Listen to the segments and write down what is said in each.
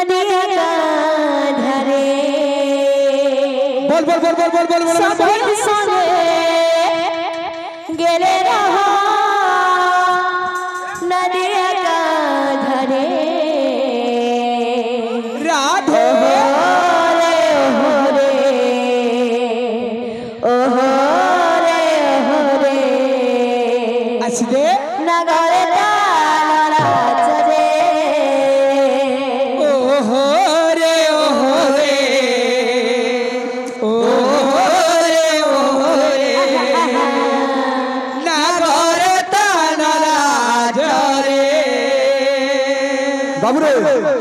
नदिया का धरे बोल बोल बोल बोल बोल बोल सब संगे गेले रहो नदिया का धरे राधे असदे नगरे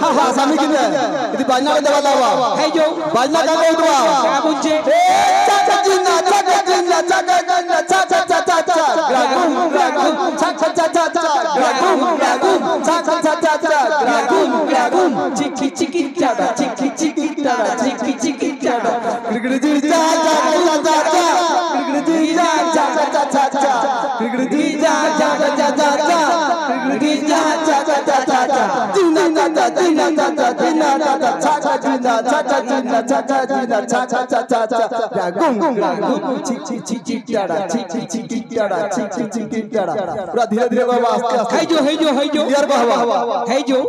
हाँ हाँ सामी किधर इधर बाजना का दबा दबा है जो बाजना का कोई दबा क्या मुझे चाचा जिन्ना चाचा जिन्ना चाचा जिन्ना चाचा चाचा चाचा ग्रागुम ग्रागुम चाचा चाचा चाचा ग्रागुम ग्रागुम चाचा चाचा चाचा ग्रागुम ग्रागुम चिकी चिकी चाड़ा चिकी चिकी चाड़ा चिकी चिकी चाड़ा गिरगिरी चाचा चाचा चाचा गिरगिरी चाचा चाचा चाचा गिरगिरी चाचा चाचा चाचा गिरगिरी चाचा चाचा चाचा जिन्ना चाचा जिन्ना चाचा जिन्ना चाचा चाचा जिन्ना चाचा जिन्ना चाचा जिन्ना चाचा चाचा चाचा ग्रागुम ग्रागुम चिकी चिकी चाड़ा चिकी चिकी चाड़ा चिकी चिकी चाड़ा पूरा धीरे धीरे बाबा आस्ते आस्ते है जो क्लियर बाबा है जो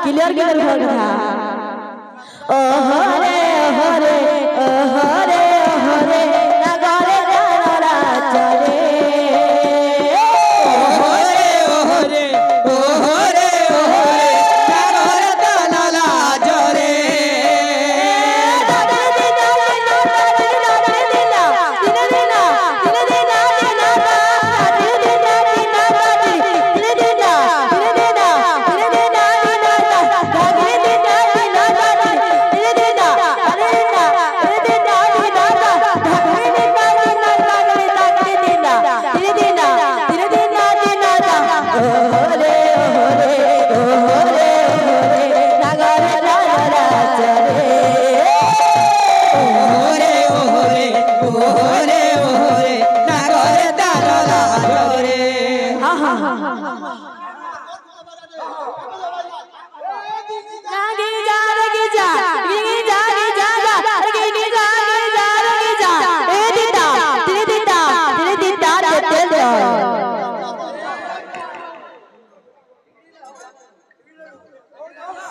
क्लियर क्लियर हो गया ओ हरे हरे ओ हरे हरे नगरे जाना चले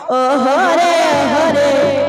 ओ हरे हरे